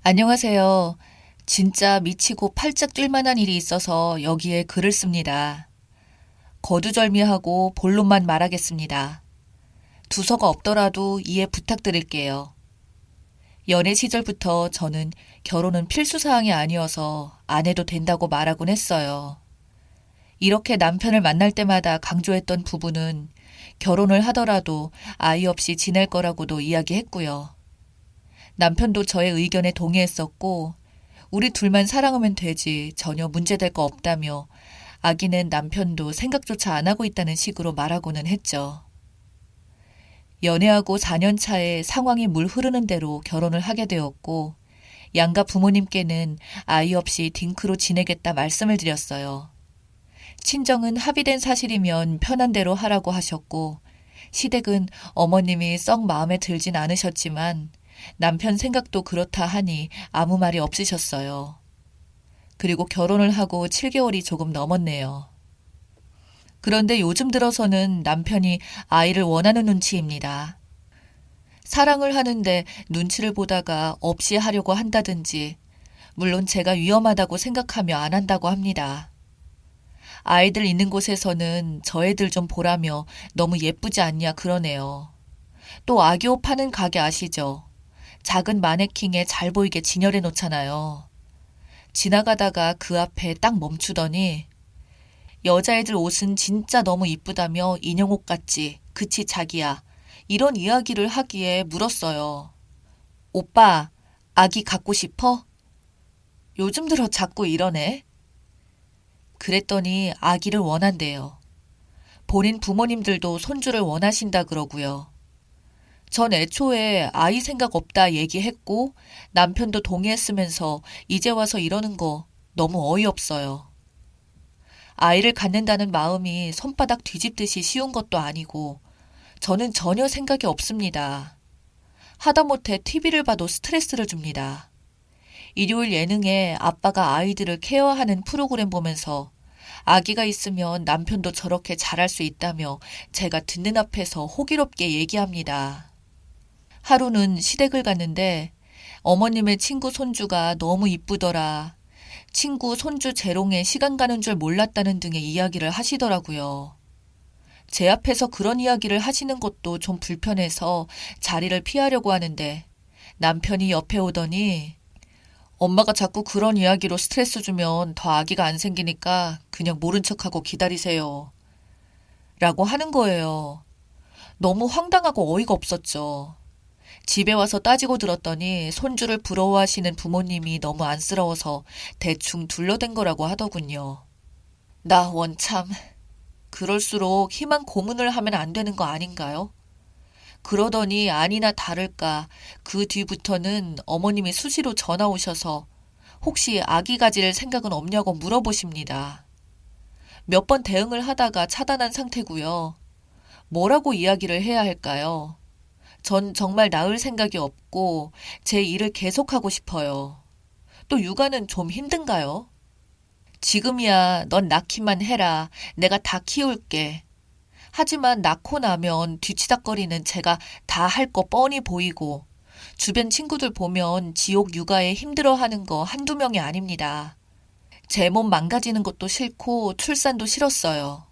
안녕하세요. 진짜 미치고 팔짝 뛸 만한 일이 있어서 여기에 글을 씁니다. 거두절미하고 본론만 말하겠습니다. 두서가 없더라도 이해 부탁드릴게요. 연애 시절부터 저는 결혼은 필수사항이 아니어서 안 해도 된다고 말하곤 했어요. 이렇게 남편을 만날 때마다 강조했던 부부는 결혼을 하더라도 아이 없이 지낼 거라고도 이야기했고요. 남편도 저의 의견에 동의했었고, 우리 둘만 사랑하면 되지 전혀 문제될 거 없다며 아기는 남편도 생각조차 안 하고 있다는 식으로 말하고는 했죠. 연애하고 4년 차에 상황이 물 흐르는 대로 결혼을 하게 되었고, 양가 부모님께는 아이 없이 딩크로 지내겠다 말씀을 드렸어요. 친정은 합의된 사실이면 편한 대로 하라고 하셨고, 시댁은 어머님이 썩 마음에 들진 않으셨지만 남편 생각도 그렇다 하니 아무 말이 없으셨어요. 그리고 결혼을 하고 7개월이 조금 넘었네요. 그런데 요즘 들어서는 남편이 아이를 원하는 눈치입니다. 사랑을 하는데 눈치를 보다가 없이 하려고 한다든지, 물론 제가 위험하다고 생각하며 안 한다고 합니다. 아이들 있는 곳에서는 저 애들 좀 보라며 너무 예쁘지 않냐 그러네요. 또 아기 옷 파는 가게 아시죠? 작은 마네킹에 잘 보이게 진열해 놓잖아요. 지나가다가 그 앞에 딱 멈추더니 여자애들 옷은 진짜 너무 이쁘다며 인형옷 같지? 그치 자기야? 이런 이야기를 하기에 물었어요. 오빠, 아기 갖고 싶어? 요즘 들어 자꾸 이러네. 그랬더니 아기를 원한대요. 본인 부모님들도 손주를 원하신다 그러고요. 전 애초에 아이 생각 없다 얘기했고 남편도 동의했으면서 이제 와서 이러는 거 너무 어이없어요. 아이를 갖는다는 마음이 손바닥 뒤집듯이 쉬운 것도 아니고 저는 전혀 생각이 없습니다. 하다못해 TV를 봐도 스트레스를 줍니다. 일요일 예능에 아빠가 아이들을 케어하는 프로그램 보면서 아기가 있으면 남편도 저렇게 잘할 수 있다며 제가 듣는 앞에서 호기롭게 얘기합니다. 하루는 시댁을 갔는데 어머님의 친구 손주가 너무 이쁘더라. 친구 손주 재롱에 시간 가는 줄 몰랐다는 등의 이야기를 하시더라고요. 제 앞에서 그런 이야기를 하시는 것도 좀 불편해서 자리를 피하려고 하는데 남편이 옆에 오더니 엄마가 자꾸 그런 이야기로 스트레스 주면 더 아기가 안 생기니까 그냥 모른 척하고 기다리세요. 라고 하는 거예요. 너무 황당하고 어이가 없었죠. 집에 와서 따지고 들었더니 손주를 부러워하시는 부모님이 너무 안쓰러워서 대충 둘러댄 거라고 하더군요. 나 원참 그럴수록 희망 고문을 하면 안 되는 거 아닌가요? 그러더니 아니나 다를까 그 뒤부터는 어머님이 수시로 전화 오셔서 혹시 아기 가질 생각은 없냐고 물어보십니다. 몇 번 대응을 하다가 차단한 상태고요. 뭐라고 이야기를 해야 할까요? 전 정말 낳을 생각이 없고 제 일을 계속하고 싶어요. 또 육아는 좀 힘든가요? 지금이야 넌 낳기만 해라. 내가 다 키울게. 하지만 낳고 나면 뒤치다꺼리는 제가 다 할 거 뻔히 보이고 주변 친구들 보면 지옥 육아에 힘들어하는 거 한두 명이 아닙니다. 제 몸 망가지는 것도 싫고 출산도 싫었어요.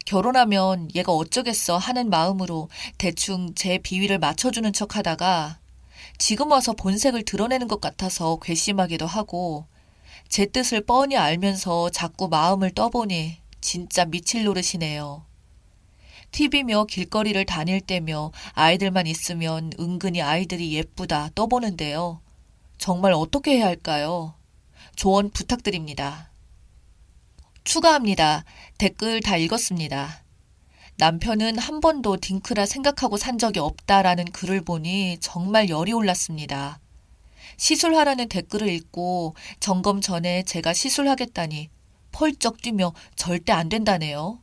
결혼하면 얘가 어쩌겠어 하는 마음으로 대충 제 비위를 맞춰주는 척 하다가 지금 와서 본색을 드러내는 것 같아서 괘씸하기도 하고 제 뜻을 뻔히 알면서 자꾸 마음을 떠보니 진짜 미칠 노릇이네요. TV며 길거리를 다닐 때며 아이들만 있으면 은근히 아이들이 예쁘다 떠보는데요. 정말 어떻게 해야 할까요? 조언 부탁드립니다. 추가합니다. 댓글 다 읽었습니다. 남편은 한 번도 딩크라 생각하고 산 적이 없다라는 글을 보니 정말 열이 올랐습니다. 시술하라는 댓글을 읽고 점검 전에 제가 시술하겠다니 펄쩍 뛰며 절대 안 된다네요.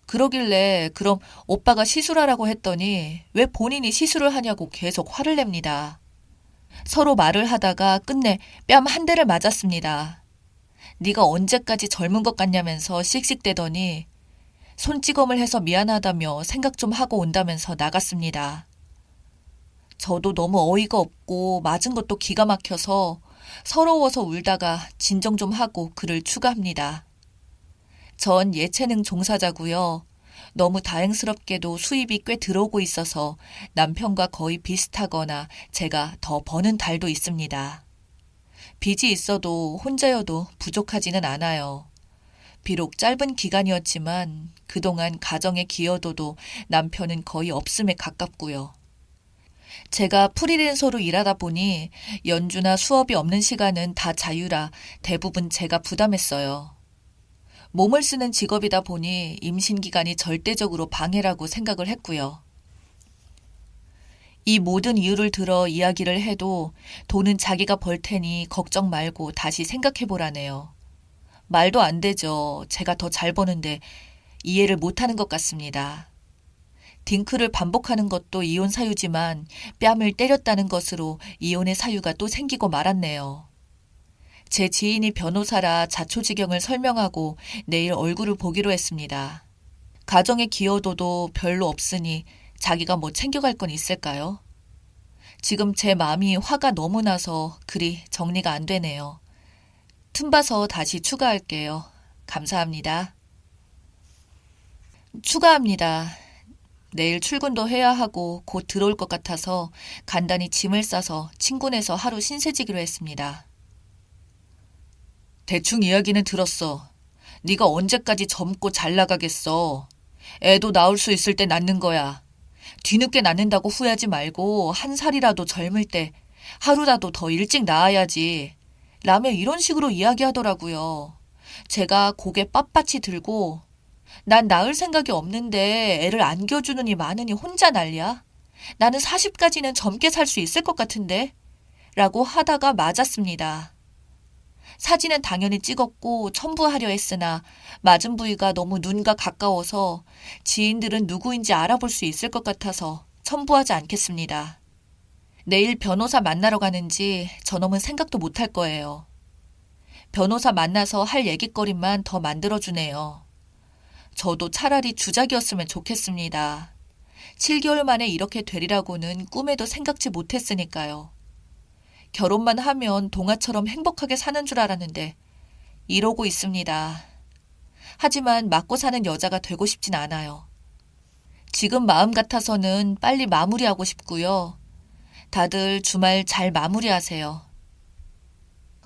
그러길래 그럼 오빠가 시술하라고 했더니 왜 본인이 시술을 하냐고 계속 화를 냅니다. 서로 말을 하다가 끝내 뺨 한 대를 맞았습니다. 네가 언제까지 젊은 것 같냐면서 씩씩대더니 손찌검을 해서 미안하다며 생각 좀 하고 온다면서 나갔습니다. 저도 너무 어이가 없고 맞은 것도 기가 막혀서 서러워서 울다가 진정 좀 하고 글을 추가합니다. 전 예체능 종사자고요. 너무 다행스럽게도 수입이 꽤 들어오고 있어서 남편과 거의 비슷하거나 제가 더 버는 달도 있습니다. 빚이 있어도 혼자여도 부족하지는 않아요. 비록 짧은 기간이었지만 그동안 가정의 기여도도 남편은 거의 없음에 가깝고요. 제가 프리랜서로 일하다 보니 연주나 수업이 없는 시간은 다 자유라 대부분 제가 부담했어요. 몸을 쓰는 직업이다 보니 임신 기간이 절대적으로 방해라고 생각을 했고요. 이 모든 이유를 들어 이야기를 해도 돈은 자기가 벌 테니 걱정 말고 다시 생각해 보라네요. 말도 안 되죠. 제가 더 잘 버는데 이해를 못하는 것 같습니다. 딩크를 반복하는 것도 이혼 사유지만 뺨을 때렸다는 것으로 이혼의 사유가 또 생기고 말았네요. 제 지인이 변호사라 자초지경을 설명하고 내일 얼굴을 보기로 했습니다. 가정의 기여도도 별로 없으니 자기가 뭐 챙겨갈 건 있을까요? 지금 제 마음이 화가 너무 나서 글이 정리가 안 되네요. 틈봐서 다시 추가할게요. 감사합니다. 추가합니다. 내일 출근도 해야 하고 곧 들어올 것 같아서 간단히 짐을 싸서 친구네서 하루 신세지기로 했습니다. 대충 이야기는 들었어. 네가 언제까지 젊고 잘 나가겠어. 애도 낳을 수 있을 때 낳는 거야. 뒤늦게 낳는다고 후회하지 말고 한 살이라도 젊을 때 하루라도 더 일찍 낳아야지. 라며 이런 식으로 이야기하더라고요. 제가 고개 빳빳이 들고 난 낳을 생각이 없는데 애를 안겨주느니 마느니 혼자 난리야. 나는 40까지는 젊게 살 수 있을 것 같은데. 라고 하다가 맞았습니다. 사진은 당연히 찍었고 첨부하려 했으나 맞은 부위가 너무 눈과 가까워서 지인들은 누구인지 알아볼 수 있을 것 같아서 첨부하지 않겠습니다. 내일 변호사 만나러 가는지 저놈은 생각도 못할 거예요. 변호사 만나서 할 얘기거리만 더 만들어주네요. 저도 차라리 주작이었으면 좋겠습니다. 7개월 만에 이렇게 되리라고는 꿈에도 생각지 못했으니까요. 결혼만 하면 동화처럼 행복하게 사는 줄 알았는데 이러고 있습니다. 하지만 맞고 사는 여자가 되고 싶진 않아요. 지금 마음 같아서는 빨리 마무리하고 싶고요. 다들 주말 잘 마무리하세요.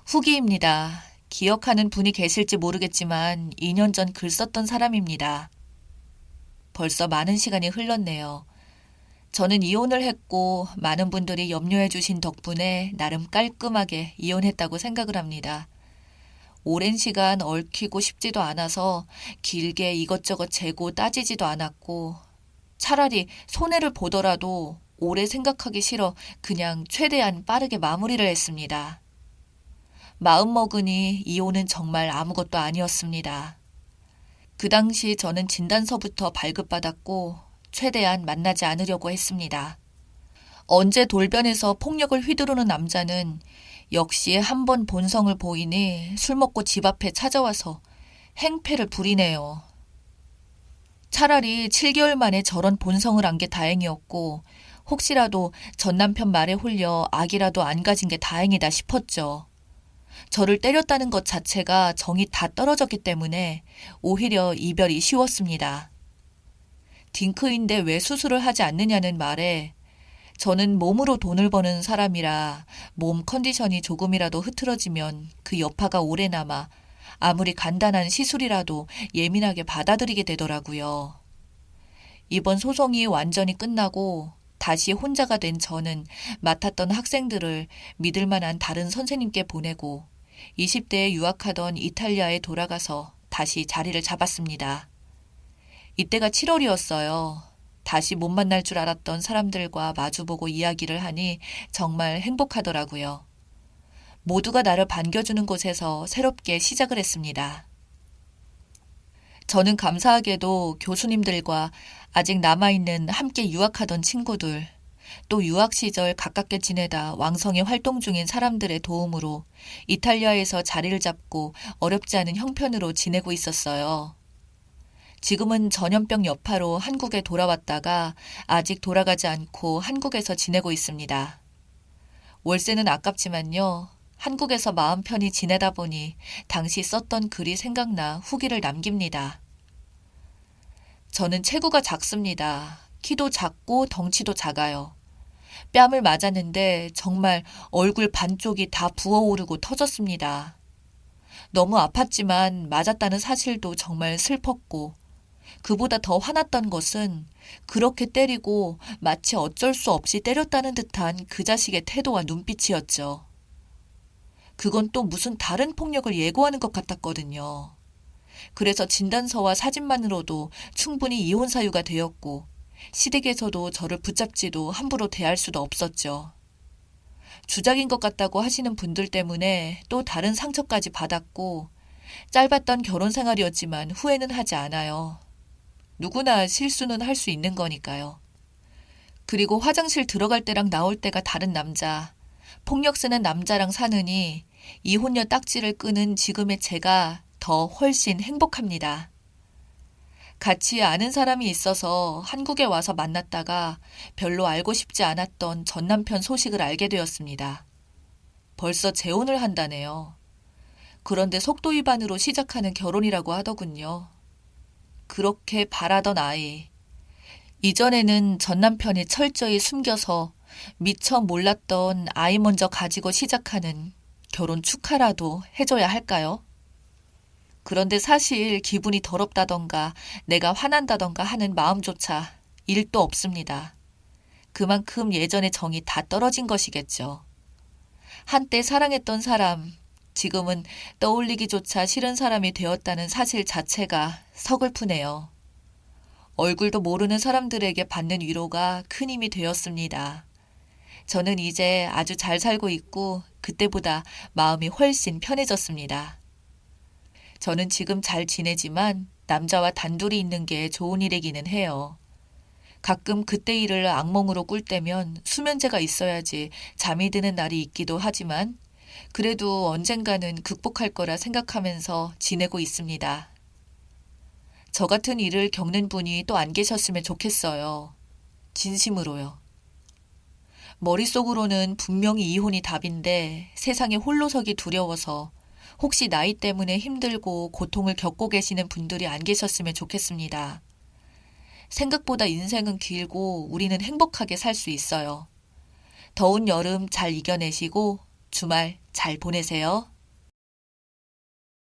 후기입니다. 기억하는 분이 계실지 모르겠지만 2년 전 글 썼던 사람입니다. 벌써 많은 시간이 흘렀네요. 저는 이혼을 했고 많은 분들이 염려해 주신 덕분에 나름 깔끔하게 이혼했다고 생각을 합니다. 오랜 시간 얽히고 싶지도 않아서 길게 이것저것 재고 따지지도 않았고 차라리 손해를 보더라도 오래 생각하기 싫어 그냥 최대한 빠르게 마무리를 했습니다. 마음먹으니 이혼은 정말 아무것도 아니었습니다. 그 당시 저는 진단서부터 발급받았고 최대한 만나지 않으려고 했습니다. 언제 돌변해서 폭력을 휘두르는 남자는 역시 한 번 본성을 보이니 술 먹고 집 앞에 찾아와서 행패를 부리네요. 차라리 7개월 만에 저런 본성을 안 게 다행이었고 혹시라도 전 남편 말에 홀려 아기라도 안 가진 게 다행이다 싶었죠. 저를 때렸다는 것 자체가 정이 다 떨어졌기 때문에 오히려 이별이 쉬웠습니다. 딩크인데 왜 수술을 하지 않느냐는 말에 저는 몸으로 돈을 버는 사람이라 몸 컨디션이 조금이라도 흐트러지면 그 여파가 오래 남아 아무리 간단한 시술이라도 예민하게 받아들이게 되더라고요. 이번 소송이 완전히 끝나고 다시 혼자가 된 저는 맡았던 학생들을 믿을 만한 다른 선생님께 보내고 20대에 유학하던 이탈리아에 돌아가서 다시 자리를 잡았습니다. 이때가 7월이었어요. 다시 못 만날 줄 알았던 사람들과 마주보고 이야기를 하니 정말 행복하더라고요. 모두가 나를 반겨주는 곳에서 새롭게 시작을 했습니다. 저는 감사하게도 교수님들과 아직 남아있는 함께 유학하던 친구들, 또 유학 시절 가깝게 지내다 왕성히 활동 중인 사람들의 도움으로 이탈리아에서 자리를 잡고 어렵지 않은 형편으로 지내고 있었어요. 지금은 전염병 여파로 한국에 돌아왔다가 아직 돌아가지 않고 한국에서 지내고 있습니다. 월세는 아깝지만요. 한국에서 마음 편히 지내다 보니 당시 썼던 글이 생각나 후기를 남깁니다. 저는 체구가 작습니다. 키도 작고 덩치도 작아요. 뺨을 맞았는데 정말 얼굴 반쪽이 다 부어오르고 터졌습니다. 너무 아팠지만 맞았다는 사실도 정말 슬펐고 그보다 더 화났던 것은 그렇게 때리고 마치 어쩔 수 없이 때렸다는 듯한 그 자식의 태도와 눈빛이었죠. 그건 또 무슨 다른 폭력을 예고하는 것 같았거든요. 그래서 진단서와 사진만으로도 충분히 이혼 사유가 되었고 시댁에서도 저를 붙잡지도 함부로 대할 수도 없었죠. 주작인 것 같다고 하시는 분들 때문에 또 다른 상처까지 받았고 짧았던 결혼 생활이었지만 후회는 하지 않아요. 누구나 실수는 할 수 있는 거니까요. 그리고 화장실 들어갈 때랑 나올 때가 다른 남자, 폭력 쓰는 남자랑 사느니 이혼녀 딱지를 끄는 지금의 제가 더 훨씬 행복합니다. 같이 아는 사람이 있어서 한국에 와서 만났다가 별로 알고 싶지 않았던 전 남편 소식을 알게 되었습니다. 벌써 재혼을 한다네요. 그런데 속도 위반으로 시작하는 결혼이라고 하더군요. 그렇게 바라던 아이. 이전에는 전 남편이 철저히 숨겨서 미처 몰랐던 아이 먼저 가지고 시작하는 결혼 축하라도 해줘야 할까요? 그런데 사실 기분이 더럽다던가 내가 화난다던가 하는 마음조차 1도 없습니다. 그만큼 예전의 정이 다 떨어진 것이겠죠. 한때 사랑했던 사람, 지금은 떠올리기조차 싫은 사람이 되었다는 사실 자체가 서글프네요. 얼굴도 모르는 사람들에게 받는 위로가 큰 힘이 되었습니다. 저는 이제 아주 잘 살고 있고 그때보다 마음이 훨씬 편해졌습니다. 저는 지금 잘 지내지만 남자와 단둘이 있는 게 좋은 일이기는 해요. 가끔 그때 일을 악몽으로 꿀 때면 수면제가 있어야지 잠이 드는 날이 있기도 하지만 그래도 언젠가는 극복할 거라 생각하면서 지내고 있습니다. 저 같은 일을 겪는 분이 또 안 계셨으면 좋겠어요. 진심으로요. 머릿속으로는 분명히 이혼이 답인데 세상에 홀로 서기 두려워서 혹시 나이 때문에 힘들고 고통을 겪고 계시는 분들이 안 계셨으면 좋겠습니다. 생각보다 인생은 길고 우리는 행복하게 살 수 있어요. 더운 여름 잘 이겨내시고 주말 잘 보내세요.